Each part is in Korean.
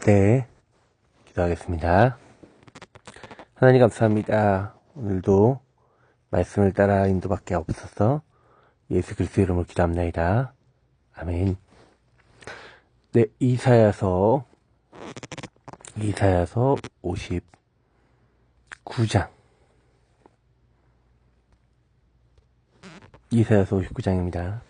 네, 기도하겠습니다. 하나님 감사합니다. 오늘도 말씀을 따라 인도밖에 없어서 예수 그리스도 이름으로 기도합나이다. 아멘. 네, 이사야서 59장. 이사야서 59장입니다.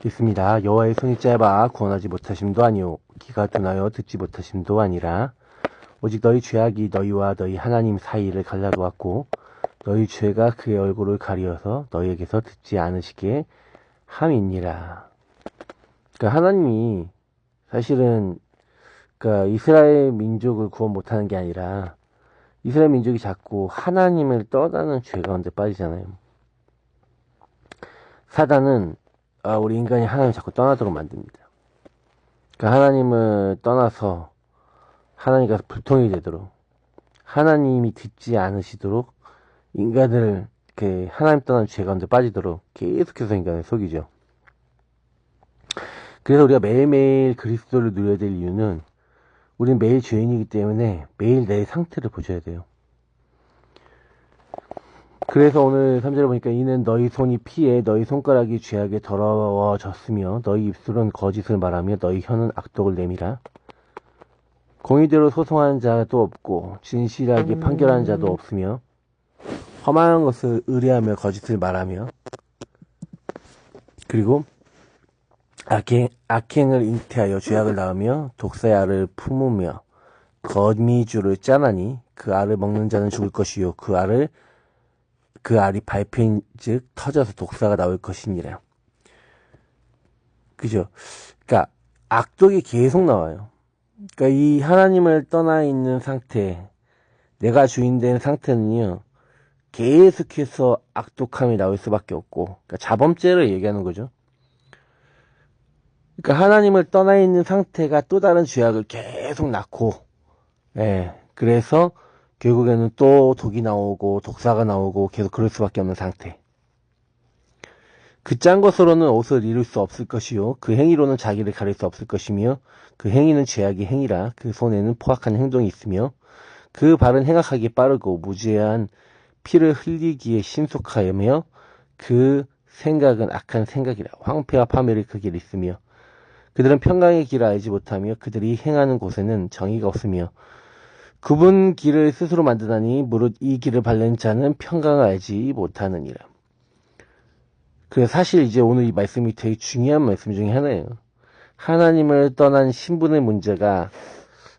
있습니다. 여호와의 손이 짧아 구원하지 못하심도 아니오 귀가 둔하여 듣지 못하심도 아니라 오직 너희 죄악이 너희와 너희 하나님 사이를 갈라놓았고 너희 죄가 그의 얼굴을 가리어서 너희에게서 듣지 않으시게 함이니라. 그러니까 하나님이 사실은 이스라엘 민족을 구원 못하는 게 아니라 이스라엘 민족이 자꾸 하나님을 떠나는 죄 가운데 빠지잖아요. 사단은 우리 인간이 하나님을 자꾸 떠나도록 만듭니다. 그러니까 하나님을 떠나서 하나님과 불통이 되도록, 하나님이 듣지 않으시도록 인간을 하나님 떠난 죄 가운데 빠지도록 계속해서 인간을 속이죠. 그래서 우리가 매일매일 그리스도를 누려야 될 이유는 우리는 매일 죄인이기 때문에 매일 내 상태를 보셔야 돼요. 그래서 오늘 3절에 보니까 이는 너희 손이 피해 너희 손가락이 죄악에 더러워졌으며 너희 입술은 거짓을 말하며 너희 혀는 악독을 내밀어 공의대로 소송하는 자도 없고 진실하게 판결하는 자도 없으며 험한 것을 의뢰하며 거짓을 말하며 그리고 악행을 잉태하여 죄악을 낳으며 독사의 알을 품으며 거미줄을 짜나니 그 알을 먹는 자는 죽을 것이요 그 알이 밟힌즉 터져서 독사가 나올 것이니라. 그죠? 그러니까 악독이 계속 나와요. 그러니까 이 하나님을 떠나 있는 상태, 내가 주인된 상태는요, 계속해서 악독함이 나올 수밖에 없고, 그러니까 자범죄를 얘기하는 거죠. 그러니까 하나님을 떠나 있는 상태가 또 다른 죄악을 계속 낳고, 그래서 결국에는 또 독이 나오고 독사가 나오고 계속 그럴 수밖에 없는 상태. 그 짠 것으로는 옷을 이룰 수 없을 것이요 그 행위로는 자기를 가릴 수 없을 것이며 그 행위는 죄악의 행위라 그 손에는 포악한 행동이 있으며 그 발은 행악하기에 빠르고 무죄한 피를 흘리기에 신속하여며 그 생각은 악한 생각이라 황폐와 파멸이 그 길에 있으며 그들은 평강의 길을 알지 못하며 그들이 행하는 곳에는 정의가 없으며 굽은 길을 스스로 만드나니 무릇 이 길을 밟는 자는 평강을 알지 못하느니라. 그래서 사실 이제 오늘 이 말씀이 되게 중요한 말씀 중에 하나예요. 하나님을 떠난 신분의 문제가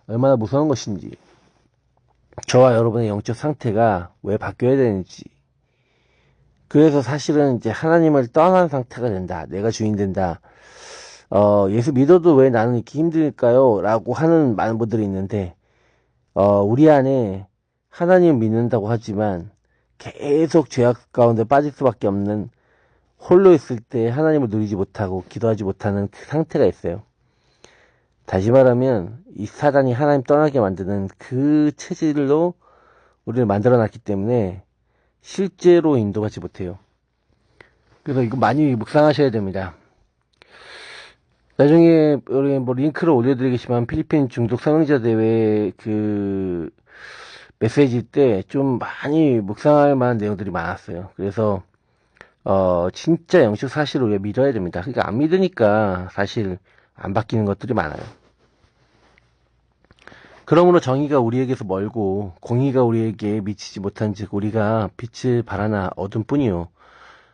얼마나 무서운 것인지, 저와 여러분의 영적 상태가 왜 바뀌어야 되는지, 그래서 사실은 이제 하나님을 떠난 상태가 된다. 내가 주인 된다. 예수 믿어도 왜 나는 이렇게 힘들까요? 라고 하는 많은 분들이 있는데, 우리 안에 하나님 믿는다고 하지만 계속 죄악 가운데 빠질 수밖에 없는 홀로 있을 때 하나님을 누리지 못하고 기도하지 못하는 그 상태가 있어요. 다시 말하면 이 사단이 하나님 떠나게 만드는 그 체질로 우리를 만들어놨기 때문에 실제로 인도하지 못해요. 그래서 이거 많이 묵상하셔야 됩니다. 나중에 우리 링크를 올려드리겠지만 필리핀 중독 사명자 대회 그 메시지 때 좀 많이 묵상할 만한 내용들이 많았어요. 그래서 진짜 영적 사실을 우리가 믿어야 됩니다. 그러니까 안 믿으니까 사실 안 바뀌는 것들이 많아요. 그러므로 정의가 우리에게서 멀고 공의가 우리에게 미치지 못한즉 우리가 빛을 바라나 어둠뿐이요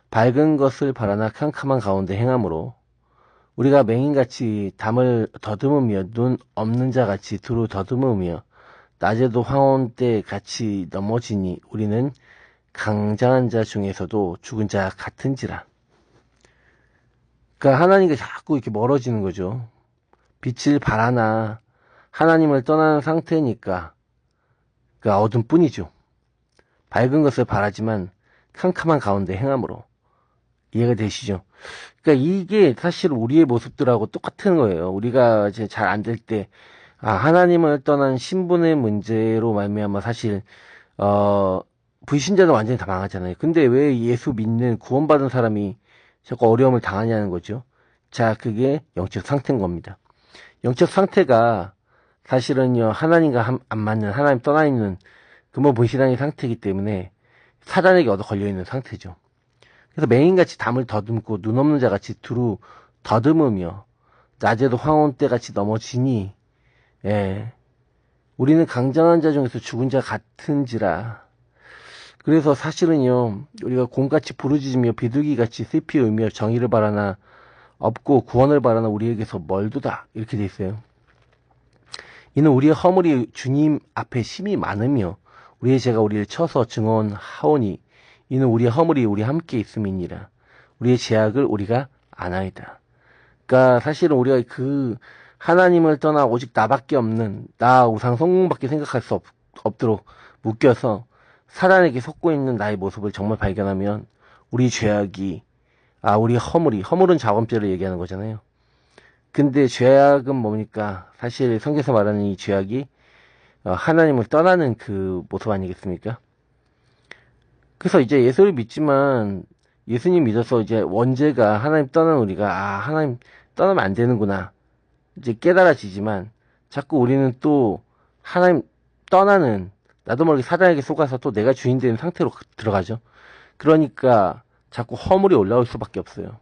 밝은 것을 바라나 캄캄한 가운데 행함으로 우리가 맹인같이 담을 더듬으며 눈 없는 자같이 두루 더듬으며 낮에도 황혼 때 같이 넘어지니 우리는 강장한 자 중에서도 죽은 자 같은지라. 그러니까 하나님과 자꾸 이렇게 멀어지는 거죠. 빛을 바라나 하나님을 떠나는 상태니까 어둠뿐이죠. 밝은 것을 바라지만 캄캄한 가운데 행함으로. 이해가 되시죠? 그러니까 이게 사실 우리의 모습들하고 똑같은 거예요. 우리가 이제 잘 안 될 때 하나님을 떠난 신분의 문제로 말미암아 사실 불신자는 완전히 다 망하잖아요. 근데 왜 예수 믿는 구원받은 사람이 자꾸 어려움을 당하냐는 거죠. 자, 그게 영적 상태인 겁니다. 영적 상태가 사실은요, 하나님과 안 맞는, 하나님 떠나 있는 근본 불신앙의 상태이기 때문에 사단에게 얻어 걸려있는 상태죠. 그래서 맹인같이 담을 더듬고 눈 없는 자같이 두루 더듬으며 낮에도 황혼때같이 넘어지니, 예, 우리는 강장한 자 중에서 죽은 자 같은지라. 그래서 사실은요, 우리가 곰같이 부르짖으며 비둘기같이 슬피 울며 정의를 바라나 없고 구원을 바라나 우리에게서 멀도다, 이렇게 돼 있어요. 이는 우리의 허물이 주님 앞에 심히 많으며 우리의 죄가 우리를 쳐서 증언하오니 이는 우리의 허물이 우리 함께 있음이니라. 우리의 죄악을 우리가 아나이다. 그러니까 사실은 우리가 그 하나님을 떠나 오직 나밖에 없는, 나 우상 성공밖에 생각할 수 없도록 묶여서 사단에게 속고 있는 나의 모습을 정말 발견하면 우리 죄악이, 우리 허물은 자범죄를 얘기하는 거잖아요. 근데 죄악은 뭡니까? 사실 성경에서 말하는 이 죄악이 하나님을 떠나는 그 모습 아니겠습니까? 그래서 이제 예수를 믿지만 예수님 믿어서 이제 원죄가 하나님 떠난 우리가 하나님 떠나면 안 되는구나 이제 깨달아지지만 자꾸 우리는 또 하나님 떠나는 나도 모르게 사단에게 속아서 또 내가 주인 되는 상태로 들어가죠. 그러니까 자꾸 허물이 올라올 수밖에 없어요.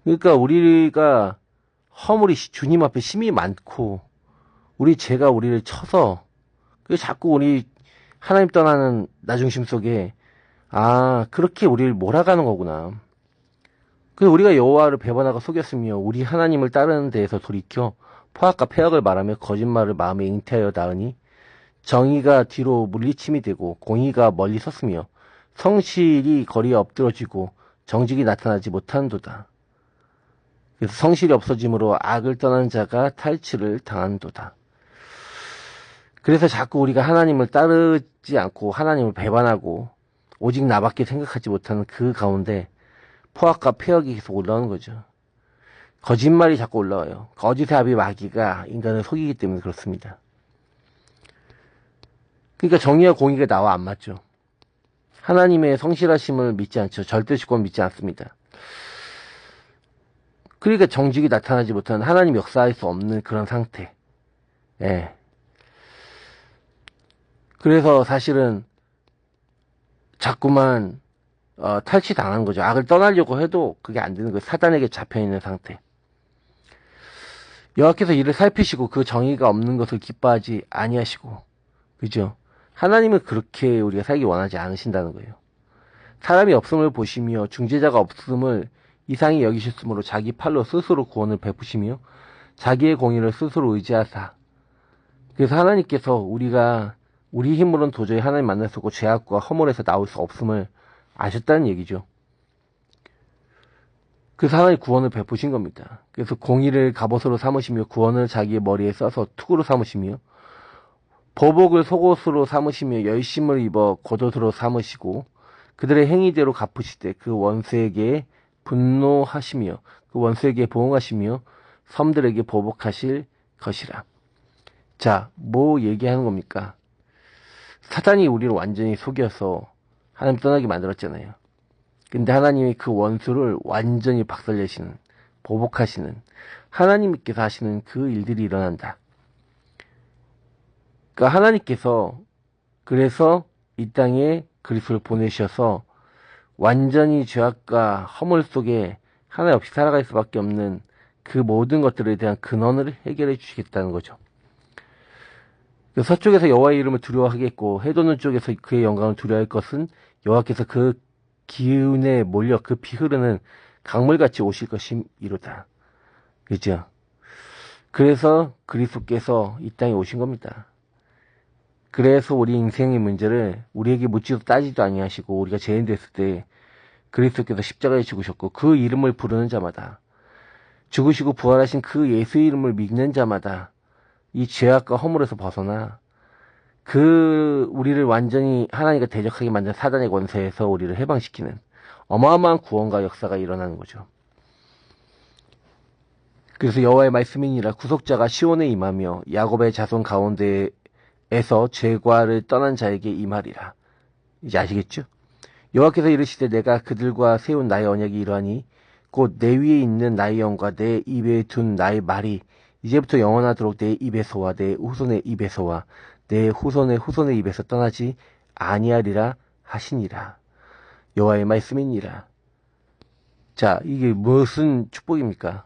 그러니까 우리가 허물이 주님 앞에 심이 많고 우리 죄가 우리를 쳐서 자꾸 우리 하나님 떠나는 나중심 속에 그렇게 우리를 몰아가는 거구나. 그래서 우리가 여호와를 배반하고 속였으며 우리 하나님을 따르는 데에서 돌이켜 포악과 폐역을 말하며 거짓말을 마음에 잉태하여 나으니 정의가 뒤로 물리침이 되고 공의가 멀리 섰으며 성실이 거리에 엎드러지고 정직이 나타나지 못한도다. 그래서 성실이 없어짐으로 악을 떠난 자가 탈취를 당한도다. 그래서 자꾸 우리가 하나님을 따르지 않고 하나님을 배반하고 오직 나밖에 생각하지 못하는 그 가운데 포악과 폐역이 계속 올라오는 거죠. 거짓말이 자꾸 올라와요. 거짓의 아비 마귀가 인간을 속이기 때문에 그렇습니다. 그러니까 정의와 공의가 나와 안 맞죠. 하나님의 성실하심을 믿지 않죠. 절대 주권 믿지 않습니다. 그러니까 정직이 나타나지 못하는 하나님 역사할 수 없는 그런 상태. 예. 그래서 사실은 자꾸만 탈취당하는 거죠. 악을 떠나려고 해도 그게 안 되는 거예요. 사단에게 잡혀있는 상태. 여호와께서 이를 살피시고 그 정의가 없는 것을 기뻐하지 아니하시고, 그죠? 하나님은 그렇게 우리가 살기 원하지 않으신다는 거예요. 사람이 없음을 보시며 중재자가 없음을 이상히 여기셨으므로 자기 팔로 스스로 구원을 베푸시며 자기의 공의를 스스로 의지하사. 그래서 하나님께서 우리가 우리 힘으로는 도저히 하나님 만날 수 없고 죄악과 허물에서 나올 수 없음을 아셨다는 얘기죠. 그래서 하나님 구원을 베푸신 겁니다. 그래서 공의를 갑옷으로 삼으시며 구원을 자기의 머리에 써서 투구로 삼으시며 보복을 속옷으로 삼으시며 열심을 입어 겉옷으로 삼으시고 그들의 행위대로 갚으시되 그 원수에게 분노하시며 그 원수에게 보응하시며 섬들에게 보복하실 것이라. 자, 뭐 얘기하는 겁니까? 사단이 우리를 완전히 속여서 하나님 떠나게 만들었잖아요. 근데 하나님이 그 원수를 완전히 박살내시는, 보복하시는, 하나님께서 하시는 그 일들이 일어난다. 그러니까 하나님께서 그래서 이 땅에 그리스도를 보내셔서 완전히 죄악과 허물 속에 하나 없이 살아갈 수밖에 없는 그 모든 것들에 대한 근원을 해결해 주시겠다는 거죠. 서쪽에서 여호와의 이름을 두려워하겠고 해돋는 쪽에서 그의 영광을 두려워할 것은 여호와께서 그 기운에 몰려 급히 흐르는 강물같이 오실 것이로다. 그죠? 그래서 그리스도께서 이 땅에 오신 겁니다. 그래서 우리 인생의 문제를 우리에게 묻지도 따지도 아니하시고 우리가 죄인 됐을 때 그리스도께서 십자가에 죽으셨고 그 이름을 부르는 자마다 죽으시고 부활하신 그 예수의 이름을 믿는 자마다 이 죄악과 허물에서 벗어나 그 우리를 완전히 하나님과 대적하게 만든 사단의 권세에서 우리를 해방시키는 어마어마한 구원과 역사가 일어나는 거죠. 그래서 여호와의 말씀이니라. 구속자가 시온에 임하며 야곱의 자손 가운데에서 죄과를 떠난 자에게 임하리라. 이제 아시겠죠? 여호와께서 이르시되 내가 그들과 세운 나의 언약이 이러하니 곧 내 위에 있는 나의 영과 내 입에 둔 나의 말이 이제부터 영원하도록 내 입에서와 내 후손의 입에서와 내 후손의 후손의 입에서 떠나지 아니하리라 하시니라. 여호와의 말씀이니라. 자, 이게 무슨 축복입니까?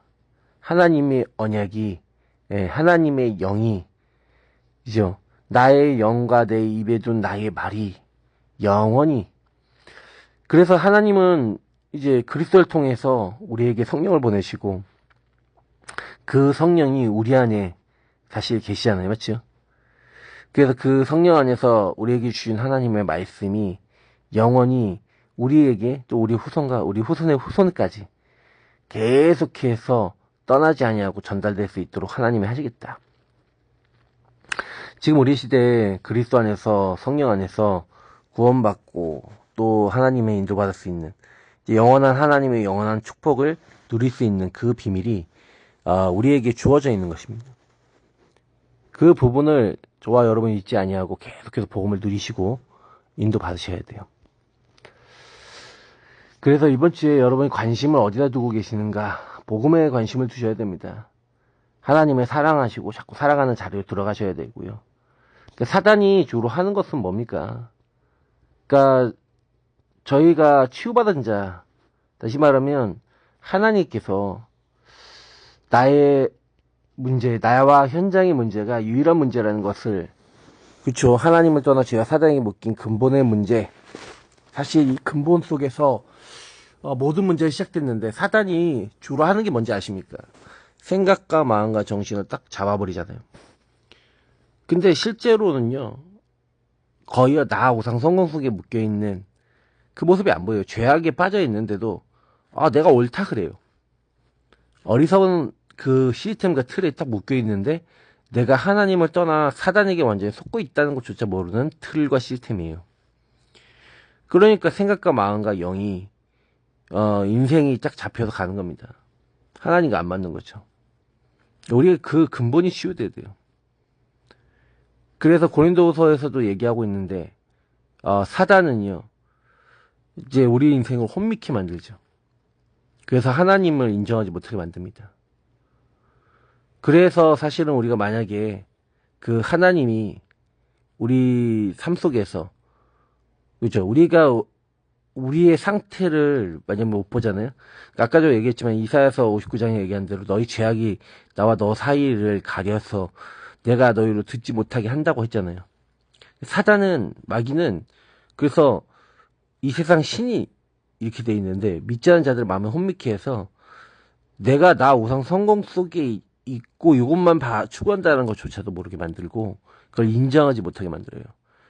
하나님의 언약이, 하나님의 영이, 이죠. 나의 영과 내 입에 둔 나의 말이 영원히. 그래서 하나님은 이제 그리스도를 통해서 우리에게 성령을 보내시고, 그 성령이 우리 안에 사실 계시잖아요. 맞죠? 그래서 그 성령 안에서 우리에게 주신 하나님의 말씀이 영원히 우리에게 또 우리 후손과 우리 후손의 후손까지 계속해서 떠나지 아니하고 전달될 수 있도록 하나님이 하시겠다. 지금 우리 시대에 그리스도 안에서 성령 안에서 구원받고 또 하나님의 인도받을 수 있는 영원한 하나님의 영원한 축복을 누릴 수 있는 그 비밀이 우리에게 주어져 있는 것입니다. 그 부분을 저와 여러분이 잊지 아니하고 계속해서 복음을 누리시고 인도받으셔야 돼요. 그래서 이번 주에 여러분이 관심을 어디다 두고 계시는가? 복음에 관심을 두셔야 됩니다. 하나님을 사랑하시고 자꾸 살아가는 자리에 들어가셔야 되고요. 그러니까 사단이 주로 하는 것은 뭡니까? 그러니까 저희가 치유받은 자, 다시 말하면 하나님께서 나의 문제, 나와 현장의 문제가 유일한 문제라는 것을, 그렇죠. 하나님을 떠나 죄와 사단에게 묶인 근본의 문제, 사실 이 근본 속에서 모든 문제가 시작됐는데 사단이 주로 하는 게 뭔지 아십니까? 생각과 마음과 정신을 딱 잡아버리잖아요. 근데 실제로는요, 거의 나 우상 성공 속에 묶여있는 그 모습이 안 보여요. 죄악에 빠져있는데도 내가 옳다 그래요. 어리석은 그 시스템과 틀에 딱 묶여있는데 내가 하나님을 떠나 사단에게 완전히 속고 있다는 것조차 모르는 틀과 시스템이에요. 그러니까 생각과 마음과 영이 인생이 딱 잡혀서 가는 겁니다. 하나님과 안 맞는 거죠. 우리가 그 근본이 치유돼야 돼요. 그래서 고린도서에서도 얘기하고 있는데 사단은요 이제 우리 인생을 혼미케 만들죠. 그래서 하나님을 인정하지 못하게 만듭니다. 그래서 사실은 우리가 만약에 그 하나님이 우리 삶 속에서, 그죠? 우리가 우리의 상태를 만약에 못 보잖아요. 아까도 얘기했지만 이사야서 59장에 얘기한 대로 너희 죄악이 나와 너 사이를 가려서 내가 너희로 듣지 못하게 한다고 했잖아요. 사단은, 마귀는 그래서 이 세상 신이 이렇게 돼 있는데 믿지 않는 자들 마음을 혼미케 해서 내가 나 우상 성공 속에 있고 이것만 추구한다는 것조차도 모르게 만들고 그걸 인정하지 못하게 만들어요.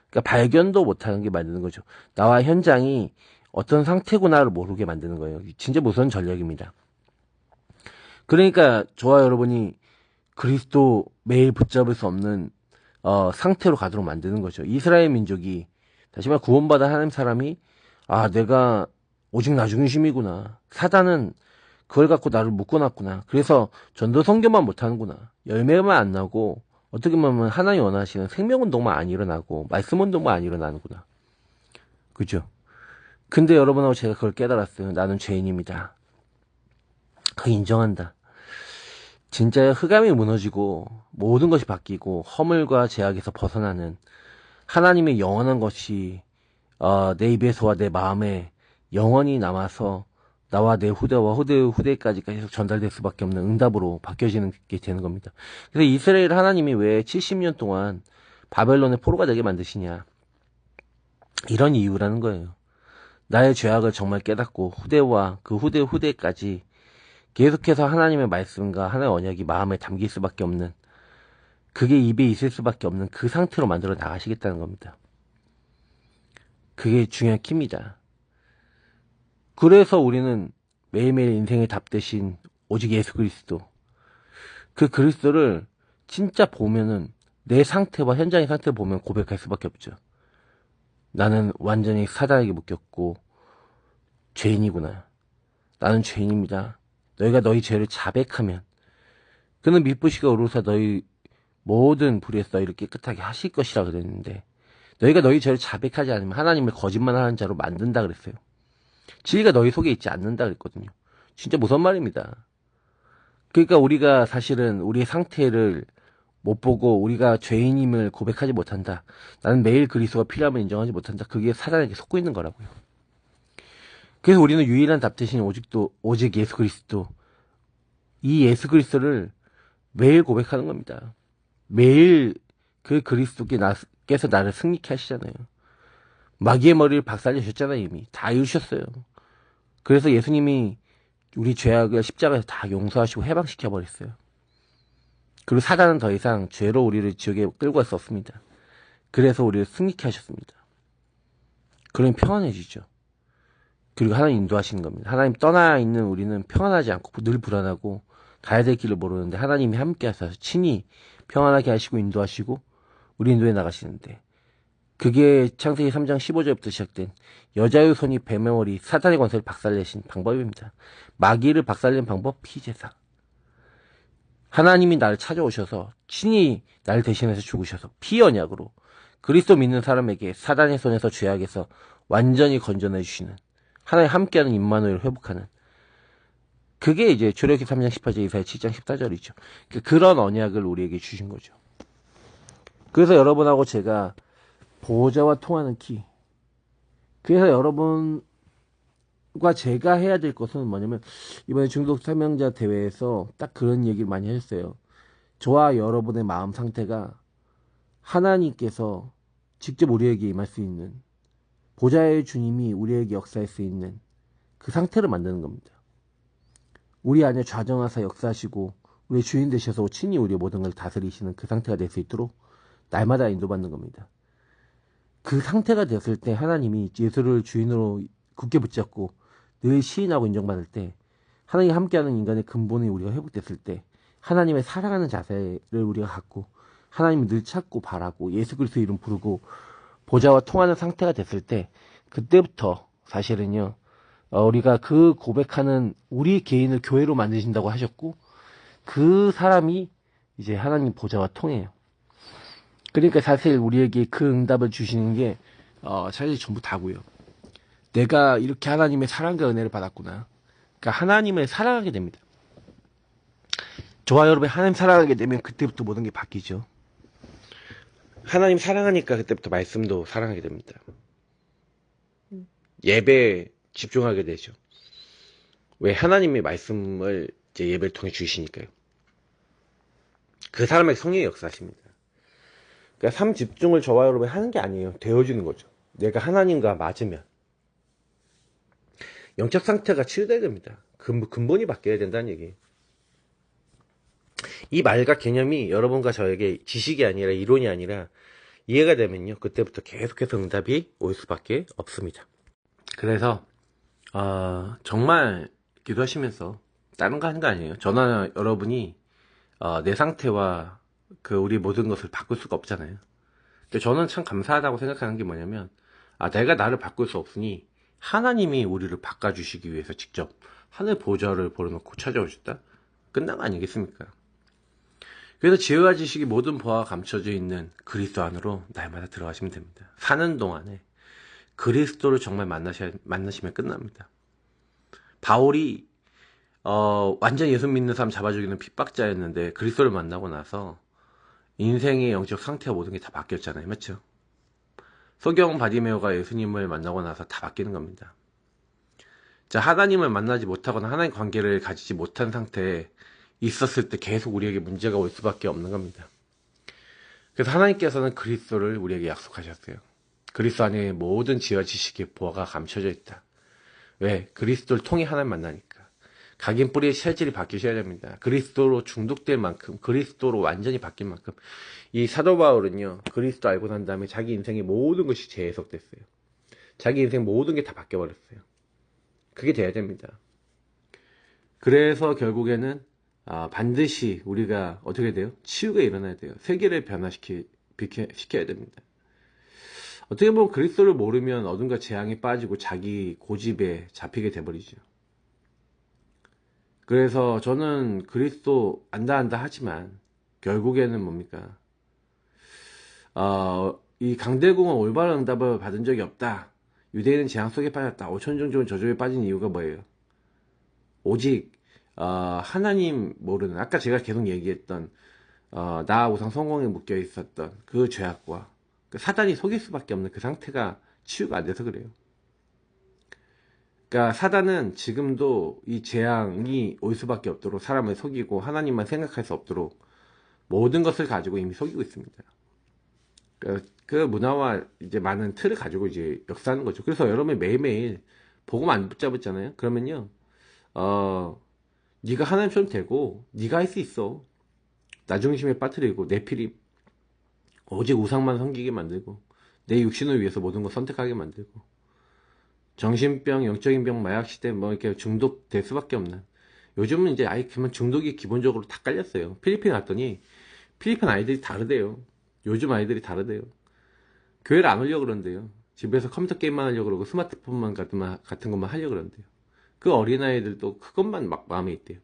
그러니까 발견도 못하는 게 만드는 거죠. 나와 현장이 어떤 상태구나를 모르게 만드는 거예요. 진짜 무서운 전략입니다. 그러니까 저와 여러분이 그리스도 매일 붙잡을 수 없는 상태로 가도록 만드는 거죠. 이스라엘 민족이 다시 말해 구원받아 하는 사람이 내가 오직 나 중심이구나. 사단은 그걸 갖고 나를 묶어놨구나. 그래서 전도 선교만 못하는구나. 열매만 안 나고 어떻게 보면 하나님 원하시는 생명운동만 안 일어나고 말씀운동만 안 일어나는구나. 그죠? 근데 여러분하고 제가 그걸 깨달았어요. 나는 죄인입니다. 그걸 인정한다. 진짜 흑암이 무너지고 모든 것이 바뀌고 허물과 제약에서 벗어나는 하나님의 영원한 것이 내 입에서와 내 마음에 영원히 남아서 나와 내 후대와 후대까지 계속 전달될 수밖에 없는 응답으로 바뀌어지는 게 되는 겁니다. 그래서 이스라엘 하나님이 왜 70년 동안 바벨론의 포로가 되게 만드시냐. 이런 이유라는 거예요. 나의 죄악을 정말 깨닫고 후대와 그 후대까지 계속해서 하나님의 말씀과 하나님의 언약이 마음에 담길 수밖에 없는, 그게 입에 있을 수밖에 없는 그 상태로 만들어 나가시겠다는 겁니다. 그게 중요한 키입니다. 그래서 우리는 매일매일 인생의 답 대신 오직 예수 그리스도, 그 그리스도를 진짜 보면은 내 상태와 현장의 상태를 보면 고백할 수밖에 없죠. 나는 완전히 사단에게 묶였고 죄인이구나. 나는 죄인입니다. 너희가 너희 죄를 자백하면 그는 미쁘시가 오르사 너희 모든 불의에서 너희를 깨끗하게 하실 것이라 그랬는데, 너희가 너희 죄를 자백하지 않으면 하나님을 거짓말하는 자로 만든다 그랬어요. 진리가 너희 속에 있지 않는다 그랬거든요. 진짜 무서운 말입니다. 그러니까 우리가 사실은 우리의 상태를 못 보고 우리가 죄인임을 고백하지 못한다. 나는 매일 그리스도가 필요함을 인정하지 못한다. 그게 사단에게 속고 있는 거라고요. 그래서 우리는 유일한 답 대신 오직 예수 그리스도, 이 예수 그리스도를 매일 고백하는 겁니다. 매일 그 그리스도께서 나를 승리케 하시잖아요. 마귀의 머리를 박살내셨잖아요. 이미 다 이루셨어요. 그래서 예수님이 우리 죄악을 십자가에서 다 용서하시고 해방시켜 버렸어요. 그리고 사단은 더 이상 죄로 우리를 지옥에 끌고 갈 수 없습니다. 그래서 우리를 승리케 하셨습니다. 그러면 평안해지죠. 그리고 하나님 인도하시는 겁니다. 하나님 떠나 있는 우리는 평안하지 않고 늘 불안하고 가야 될 길을 모르는데, 하나님이 함께 하셔서 친히 평안하게 하시고 인도하시고 우리 인도에 나가시는데, 그게 창세기 3장 15절부터 시작된 여자의 손이 뱀의 머리, 사탄의 권세를 박살내신 방법입니다. 마귀를 박살낸 방법, 피제사. 하나님이 나를 찾아오셔서 친히 나를 대신해서 죽으셔서 피 언약으로 그리스도 믿는 사람에게 사단의 손에서 죄악에서 완전히 건져내 주시는, 하나님 함께하는 임마누엘을 회복하는, 그게 이제 출애굽기 3장 18절, 이사야 7장 14절이죠. 그런 언약을 우리에게 주신 거죠. 그래서 여러분하고 제가 보호자와 통하는 키. 그래서 여러분과 제가 해야 될 것은 뭐냐면, 이번에 중독 사명자 대회에서 딱 그런 얘기를 많이 하셨어요. 저와 여러분의 마음 상태가 하나님께서 직접 우리에게 임할 수 있는, 보좌의 주님이 우리에게 역사할 수 있는 그 상태를 만드는 겁니다. 우리 안에 좌정하사 역사하시고 우리의 주인 되셔서 친히 우리의 모든 걸 다스리시는 그 상태가 될 수 있도록 날마다 인도받는 겁니다. 그 상태가 됐을 때 하나님이 예수를 주인으로 굳게 붙잡고 늘 시인하고 인정받을 때, 하나님이 함께하는 인간의 근본이 우리가 회복됐을 때, 하나님의 사랑하는 자세를 우리가 갖고 하나님을 늘 찾고 바라고 예수 그리스도 이름 부르고 보좌와 통하는 상태가 됐을 때, 그때부터 사실은요, 우리가 그 고백하는 우리 개인을 교회로 만드신다고 하셨고, 그 사람이 이제 하나님 보좌와 통해요. 그러니까 사실 우리에게 그 응답을 주시는 게 사실 전부 다고요. 내가 이렇게 하나님의 사랑과 은혜를 받았구나. 그러니까 하나님을 사랑하게 됩니다. 저와 여러분이 하나님 사랑하게 되면 그때부터 모든 게 바뀌죠. 하나님 사랑하니까 그때부터 말씀도 사랑하게 됩니다. 예배에 집중하게 되죠. 왜? 하나님의 말씀을 이제 예배를 통해 주시니까요. 그 사람의 성령의 역사십니다. 그러니까 삶 집중을 저와 여러분이 하는 게 아니에요. 되어주는 거죠. 내가 하나님과 맞으면 영적 상태가 치유돼야 됩니다. 근본이 바뀌어야 된다는 얘기예요. 이 말과 개념이 여러분과 저에게 지식이 아니라 이론이 아니라 이해가 되면요, 그때부터 계속해서 응답이 올 수밖에 없습니다. 그래서 정말 기도하시면서, 다른 거 하는 거 아니에요. 저나 여러분이 내 상태와 우리 모든 것을 바꿀 수가 없잖아요. 근데 저는 참 감사하다고 생각하는 게 뭐냐면, 내가 나를 바꿀 수 없으니 하나님이 우리를 바꿔주시기 위해서 직접 하늘 보좌를 벌어놓고 찾아오셨다? 끝난 거 아니겠습니까? 그래서 지혜와 지식이 모든 보화가 감춰져 있는 그리스도 안으로 날마다 들어가시면 됩니다. 사는 동안에 그리스도를 정말 만나시면 끝납니다. 바울이 완전 예수 믿는 사람 잡아 죽이는 핍박자였는데 그리스도를 만나고 나서 인생의 영적 상태와 모든 게 다 바뀌었잖아요. 맞죠? 소경 바디메오가 예수님을 만나고 나서 다 바뀌는 겁니다. 자, 하나님을 만나지 못하거나 하나님 관계를 가지지 못한 상태에 있었을 때 계속 우리에게 문제가 올 수밖에 없는 겁니다. 그래서 하나님께서는 그리스도를 우리에게 약속하셨어요. 그리스도 안에 모든 지혜와 지식의 보화가 감춰져 있다. 왜? 그리스도를 통해 하나님 만나니까. 각인 뿌리의 체질이 바뀌셔야 됩니다. 그리스도로 중독될 만큼, 그리스도로 완전히 바뀐 만큼. 이 사도 바울은요, 그리스도 알고 난 다음에 자기 인생의 모든 것이 재해석됐어요. 자기 인생 모든 게 다 바뀌어버렸어요. 그게 돼야 됩니다. 그래서 결국에는 반드시 우리가 어떻게 돼요? 치유가 일어나야 돼요. 세계를 변화시켜야 됩니다. 어떻게 보면 그리스도를 모르면 어딘가 재앙에 빠지고 자기 고집에 잡히게 돼버리죠. 그래서 저는 그리스도 안다 하지만 결국에는 뭡니까? 이 강대공은 올바른 응답을 받은 적이 없다. 유대인은 재앙 속에 빠졌다. 오천종족은 저주에 빠진 이유가 뭐예요? 오직 하나님 모르는, 아까 제가 계속 얘기했던 나 우상 성공에 묶여 있었던 그 죄악과 그 사단이 속일 수밖에 없는 그 상태가 치유가 안 돼서 그래요. 그러니까 사단은 지금도 이 재앙이 올 수밖에 없도록 사람을 속이고 하나님만 생각할 수 없도록 모든 것을 가지고 이미 속이고 있습니다. 그 문화와 이제 많은 틀을 가지고 이제 역사하는 거죠. 그래서 여러분이 매일매일 복음 안 붙잡았잖아요. 그러면요, 네가 하나님처럼 되고 네가 할 수 있어. 나 중심에 빠뜨리고 내 필이 오직 우상만 섬기게 만들고 내 육신을 위해서 모든 걸 선택하게 만들고 정신병, 영적인 병, 마약 시대 뭐 이렇게 중독될 수밖에 없는. 요즘은 이제 아예 그만 중독이 기본적으로 다 깔렸어요. 필리핀 갔더니 필리핀 아이들이 다르대요. 요즘 아이들이 다르대요. 교회를 안 오려고 그런대요. 집에서 컴퓨터 게임만 하려고 그러고 스마트폰만 같은 것만 하려고 그런대요. 그 어린아이들도 그것만 막 마음에 있대요.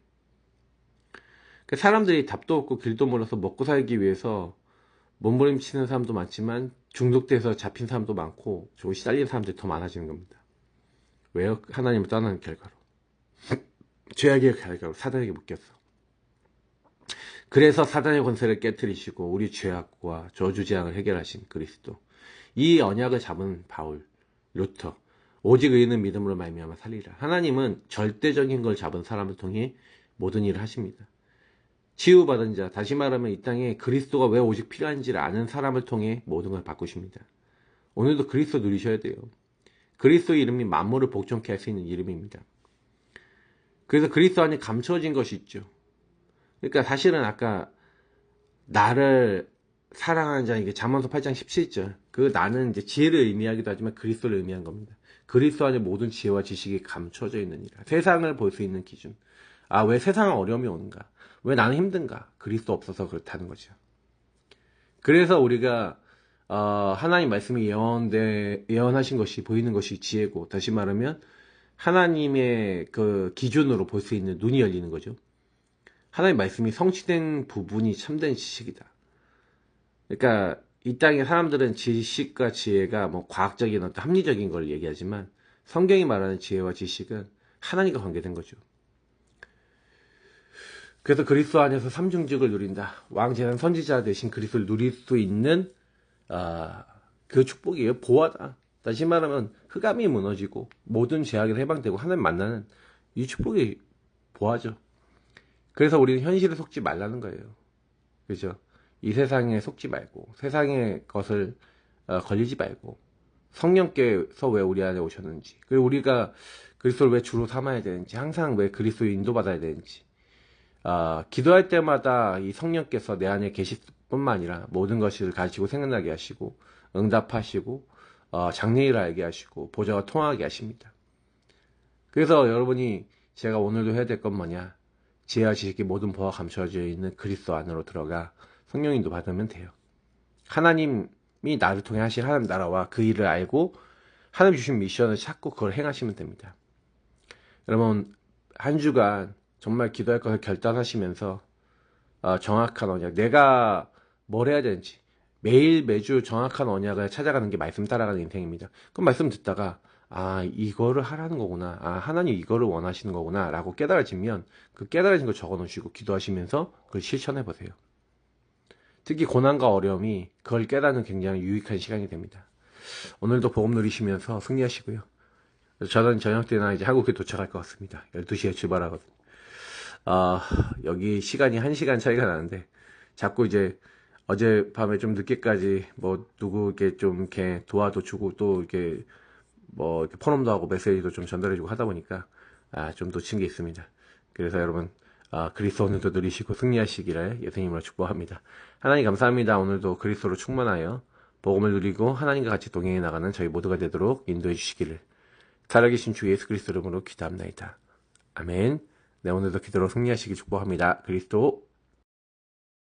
사람들이 답도 없고 길도 몰라서 먹고 살기 위해서 몸부림치는 사람도 많지만 중독돼서 잡힌 사람도 많고 조금 시달리는 사람들이 더 많아지는 겁니다. 왜요? 하나님을 떠나는 결과로. 죄악의 결과로 사단에게 묶였어. 그래서 사단의 권세를 깨뜨리시고 우리 죄악과 저주재앙을 해결하신 그리스도, 이 언약을 잡은 바울, 루터, 오직 의인은 믿음으로 말미암아 살리라. 하나님은 절대적인 걸 잡은 사람을 통해 모든 일을 하십니다. 치유받은 자, 다시 말하면 이 땅에 그리스도가 왜 오직 필요한지를 아는 사람을 통해 모든 걸 바꾸십니다. 오늘도 그리스도 누리셔야 돼요. 그리스도의 이름이 만물을 복종케 할 수 있는 이름입니다. 그래서 그리스도 안에 감춰진 것이 있죠. 그러니까 사실은 아까 나를 사랑하는 자, 이게 잠언서 8장 17절, 그 나는 이제 지혜를 의미하기도 하지만 그리스도를 의미한 겁니다. 그리스도 안에 모든 지혜와 지식이 감춰져 있느니라. 세상을 볼 수 있는 기준. 왜 세상은 어려움이 오는가? 왜 나는 힘든가? 그리스도 없어서 그렇다는 거죠. 그래서 우리가 하나님 말씀이 예언하신 것이 보이는 것이 지혜고, 다시 말하면 하나님의 그 기준으로 볼 수 있는 눈이 열리는 거죠. 하나님 말씀이 성취된 부분이 참된 지식이다. 그러니까 이 땅의 사람들은 지식과 지혜가 뭐 과학적인 어떤 합리적인 걸 얘기하지만 성경이 말하는 지혜와 지식은 하나님과 관계된 거죠. 그래서 그리스도 안에서 삼중직을 누린다. 왕제단 선지자 대신 그리스도를 누릴 수 있는 그 축복이에요. 보화다. 다시 말하면 흑암이 무너지고 모든 죄악에서 해방되고 하나님 만나는 이 축복이 보화죠. 그래서 우리는 현실에 속지 말라는 거예요. 그죠? 이 세상에 속지 말고 세상의 것을 걸리지 말고 성령께서 왜 우리 안에 오셨는지, 그리고 우리가 그리스도를 왜 주로 삼아야 되는지, 항상 왜 그리스도의 인도받아야 되는지, 기도할 때마다 이 성령께서 내 안에 계실 뿐만 아니라 모든 것을 가르치고 생각나게 하시고 응답하시고 장래일을 알게 하시고 보좌가 통하게 하십니다. 그래서 여러분이 제가 오늘도 해야 될 건 뭐냐, 지혜와 지식이 모든 보화 감춰져 있는 그리스도 안으로 들어가 성령 인도 받으면 돼요. 하나님이 나를 통해 하실 하나님 나라와 그 일을 알고 하나님 주신 미션을 찾고 그걸 행하시면 됩니다. 여러분, 한 주간 정말 기도할 것을 결단하시면서 정확한 언약, 내가 뭘 해야 되는지 매주 정확한 언약을 찾아가는 게 말씀 따라가는 인생입니다. 그럼 말씀 듣다가 이거를 하라는 거구나, 하나님 이거를 원하시는 거구나 라고 깨달아지면 그 깨달아진 거 적어 놓으시고 기도하시면서 그걸 실천해 보세요. 특히 고난과 어려움이 그걸 깨닫는 굉장히 유익한 시간이 됩니다. 오늘도 복음 누리시면서 승리하시고요. 저는 저녁 때나 이제 한국에 도착할 것 같습니다. 12시에 출발하거든요. 여기 시간이 1시간 차이가 나는데 자꾸 이제 어젯밤에 좀 늦게까지 뭐 누구에게 좀 이렇게 도와도 주고 또 이렇게 뭐 이렇게 포럼도 하고 메시지도 좀 전달해주고 하다 보니까 좀 놓친 게 있습니다. 그래서 여러분 그리스도 오늘도 누리시고 승리하시기를 예수님으로 축복합니다. 하나님 감사합니다. 오늘도 그리스도로 충만하여 복음을 누리고 하나님과 같이 동행해 나가는 저희 모두가 되도록 인도해 주시기를 살아계신 주 예수 그리스도 이름으로 기도합나이다. 아멘. 네, 오늘도 기도로 승리하시기 축복합니다. 그리스도